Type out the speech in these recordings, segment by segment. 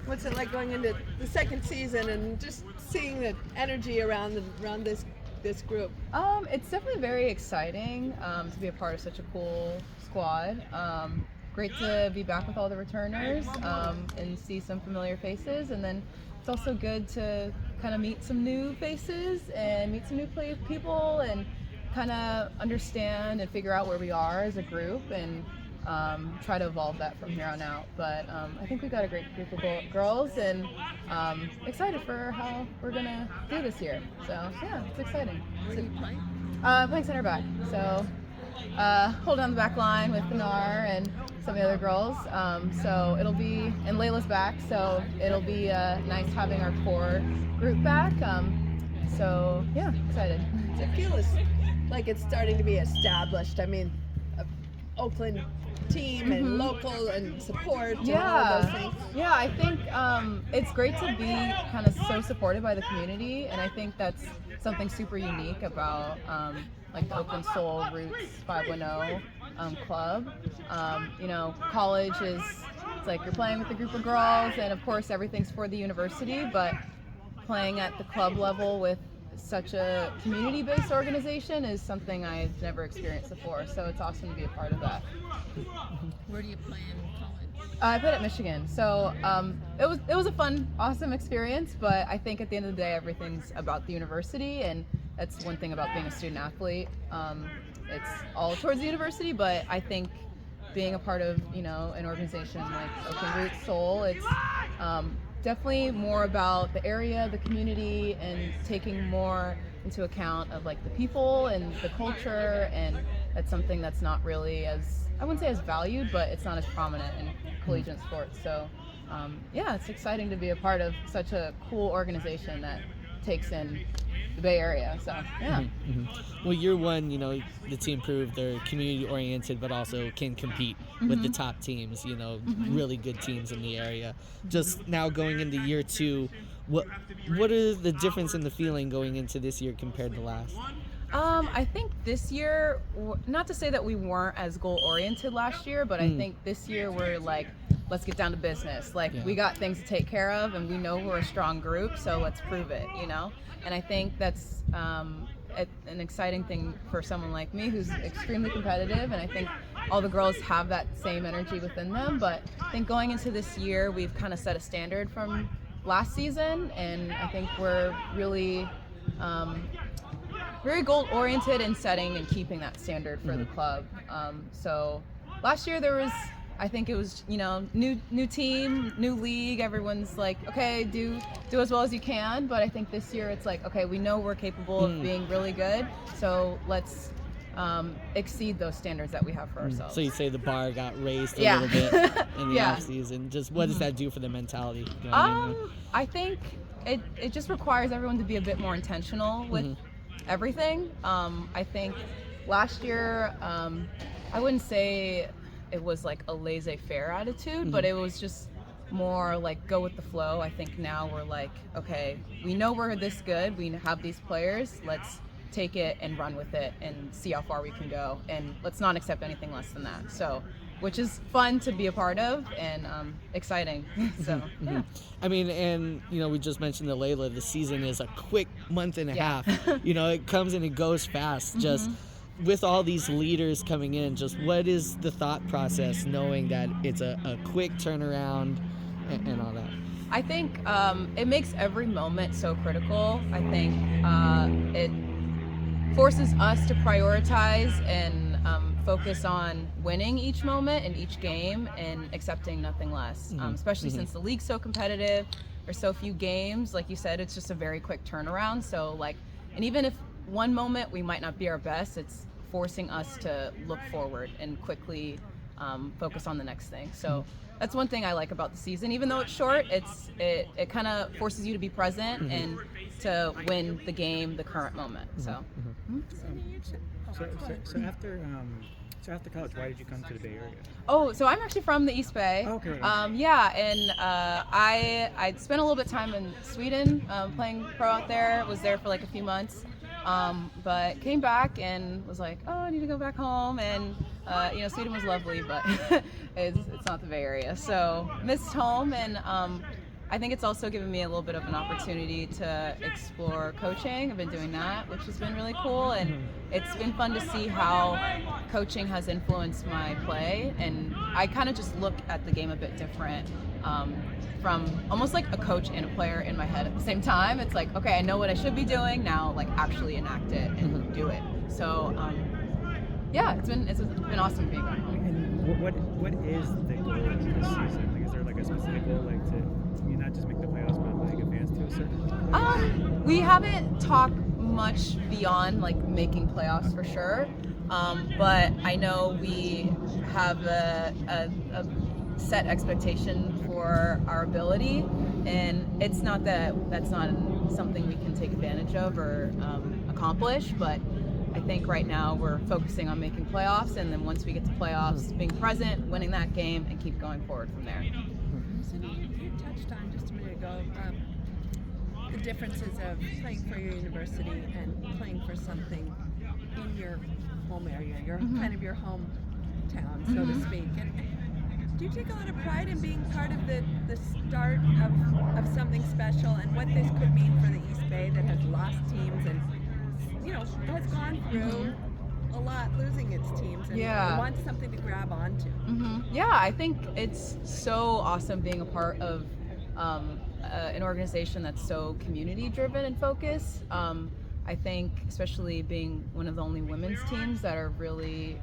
What's it like going into the second season and just seeing the energy around this group? It's definitely very exciting to be a part of such a cool squad. Great to be back with all the returners and see some familiar faces, and then it's also good to kind of meet some new faces and meet some new people and kind of understand and figure out where we are as a group and try to evolve that from here on out. But I think we got a great group of girls, and excited for how we're gonna do this year. So yeah, it's exciting. Where do you play? Playing center back. So hold down the back line with Pinar and some of the other girls. So it'll be, and Layla's back, so it'll be nice having our core group back. So yeah, excited. It feels like it's starting to be established. I mean, Oakland team and local and support and all those things. Yeah, I think it's great to be kind of so supported by the community, and I think that's something super unique about like the Oakland Soul Roots 510 club. You know, college is, it's like you're playing with a group of girls, and of course everything's for the university, but playing at the club level with such a community-based organization is something I've never experienced before, so it's awesome to be a part of that. Where do you play in college? I played at Michigan, so it was a fun, awesome experience, but I think at the end of the day everything's about the university, and that's one thing about being a student athlete. It's all towards the university, but I think being a part of, you know, an organization like Oakland Roots Soul, it's definitely more about the area, the community, and taking more into account of like the people and the culture, and that's something that's not really as, I wouldn't say as valued, but it's not as prominent in collegiate sports. So yeah, it's exciting to be a part of such a cool organization that takes in the Bay Area. So yeah. Well, year one, you know, the team proved they're community oriented, but also can compete with the top teams, you know, really good teams in the area. Just now going into year two, what are the difference in the feeling going into this year compared to last? I think this year, not to say that we weren't as goal oriented last year, but I think this year we're like, let's get down to business. Like, we got things to take care of, and we know we're a strong group, so let's prove it, you know? And I think that's an exciting thing for someone like me who's extremely competitive, and I think all the girls have that same energy within them. But I think going into this year, we've kind of set a standard from last season, and I think we're really very goal oriented in setting and keeping that standard for the club. So last year there was, I think it was, you know, new team, new league. Everyone's like, okay, do as well as you can. But I think this year it's like, okay, we know we're capable of being really good, so let's exceed those standards that we have for ourselves. So you say the bar got raised a little bit in the off season. Just what does that do for the mentality? I think it just requires everyone to be a bit more intentional with everything. I think last year, I wouldn't say it was like a laissez-faire attitude, but it was just more like go with the flow. I think now we're like, okay, we know we're this good, we have these players, let's take it and run with it and see how far we can go, and let's not accept anything less than that. So, which is fun to be a part of and exciting. So yeah. I mean, and you know, we just mentioned the Layla, the season is a quick month and a half. You know, it comes and it goes fast. Just with all these leaders coming in, just what is the thought process knowing that it's a quick turnaround and all that? I think it makes every moment so critical. I think it forces us to prioritize and focus on winning each moment and each game and accepting nothing less, especially since the league's so competitive. There's so few games. Like you said, it's just a very quick turnaround. So like, and even if one moment we might not be our best, it's forcing us to look forward and quickly focus on the next thing. So that's one thing I like about the season. Even though it's short, it kind of forces you to be present and to win the game, the current moment. So after college, why did you come to the Bay Area? Oh, so I'm actually from the East Bay. Okay. I spent a little bit of time in Sweden playing pro out there. Was there for like a few months, but came back and was like, oh, I need to go back home. And you know, Sweden was lovely, but it's not the Bay Area. So missed home, and I think it's also given me a little bit of an opportunity to explore coaching. I've been doing that, which has been really cool, and it's been fun to see how coaching has influenced my play, and I kind of just look at the game a bit different, from almost like a coach and a player in my head at the same time. It's like, okay, I know what I should be doing now, like actually enact it and do it. So yeah, it's been awesome being back home. And what is the goal of this season? Like, is there like a specific goal, like to not just make the playoffs, but like advance to a certain point? We haven't talked much beyond like making playoffs for sure, but I know we have a set expectation for our ability, and it's not that's not something we can take advantage of or accomplish, but I think right now we're focusing on making playoffs, and then once we get to playoffs, being present, winning that game, and keep going forward from there. So you touched on just a minute ago the differences of playing for your university and playing for something in your home area, your kind of your hometown, so to speak. And do you take a lot of pride in being part of the start of something special, and what this could mean for the East Bay that has lost teams and has gone through a lot, losing its teams, and wants something to grab onto? Yeah, I think it's so awesome being a part of an organization that's so community driven and focused. I think especially being one of the only women's teams that are really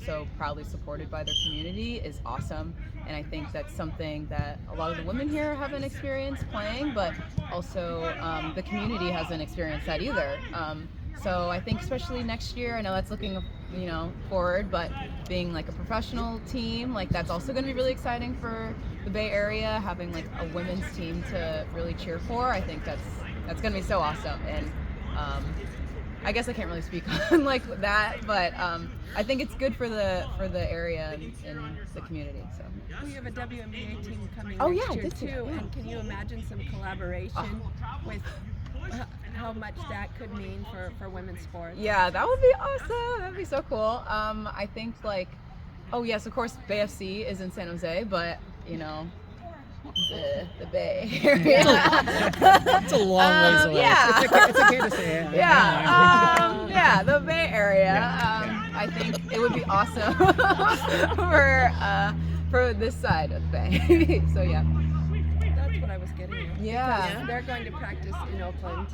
so proudly supported by their community is awesome, and I think that's something that a lot of the women here haven't experienced playing, but also the community hasn't experienced that either. So I think especially next year, I know that's looking forward, but being like a professional team, like that's also going to be really exciting for the Bay Area, having like a women's team to really cheer for. I think that's going to be so awesome, and I guess I can't really speak on like that, but I think it's good for the area and the community. So. We have a WNBA team coming Oh, next yeah, I year did see too, that, yeah. and can you imagine some collaboration with how much that could mean for women's sports? Yeah, that would be awesome. That'd be so cool. I think like, oh yes, of course, Bay FC is in San Jose, but the Bay Area. It's a long ways away. Yeah. It's okay to say it. Yeah, the Bay Area. I think it would be awesome for this side of the Bay. So yeah. That's what I was getting at. Yeah. Because they're going to practice in Oakland.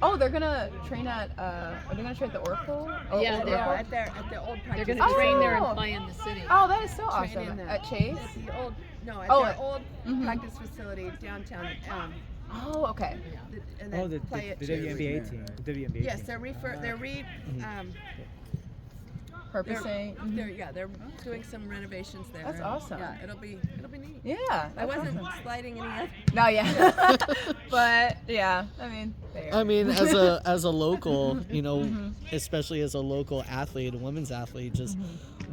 Oh, they're gonna train at. Are they gonna train at the Oracle? Oh, Yeah, Oracle? they are. at their old They're practice. going to train there Oh. and play in the city. Oh, that is so Train awesome. in the- At Chase? At Oh, their old mhm. practice facility downtown. Oh, okay. And then Oh, the play at WNBA Chase. team. The WNBA Yes, team. Purposing. they're doing some renovations there. That's and, awesome. Yeah, it'll be neat. Yeah. I that's wasn't awesome. sliding any other. No, yeah. But yeah, I mean, they are. I mean, as a local, especially as a local athlete, a women's athlete, just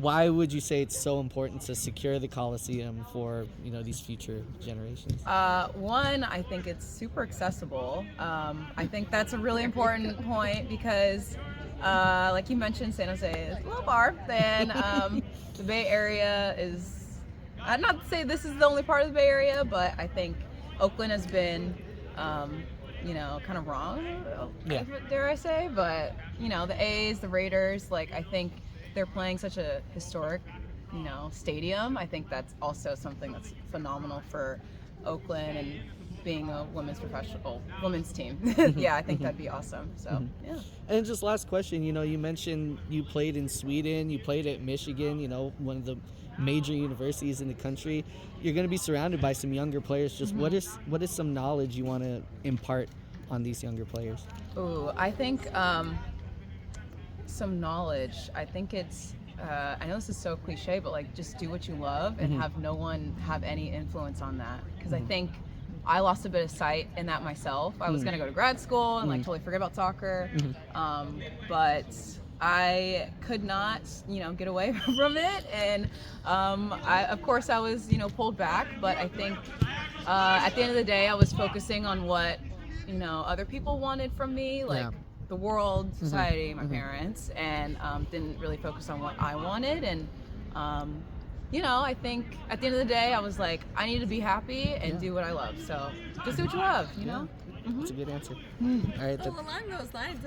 why would you say it's so important to secure the Coliseum for these future generations? One, I think it's super accessible. I think that's a really important point because, like you mentioned, San Jose is a little far, and the Bay Area is. Not to say this is the only part of the Bay Area, but I think Oakland has been, kind of wrong, dare I say. But the A's, the Raiders, like I think they're playing such a historic, stadium. I think that's also something that's phenomenal for Oakland and being a women's team. Yeah, I think that'd be awesome. So yeah. And just last question, you mentioned you played in Sweden, you played at Michigan, one of the major universities in the country. You're going to be surrounded by some younger players. Just what is some knowledge you want to impart on these younger players? Ooh, I think some knowledge. I think it's I know this is so cliche, but like just do what you love and have no one have any influence on that, because I think I lost a bit of sight in that myself. I was going to go to grad school and like totally forget about soccer, but I could not, get away from it, and of course I was, pulled back. But I think at the end of the day, I was focusing on what, other people wanted from me, like the world, society, my parents, and didn't really focus on what I wanted. And you know, I think at the end of the day, I was like, I need to be happy and do what I love. So just do what you love, you know? That's a good answer. All right. Well, along those lines,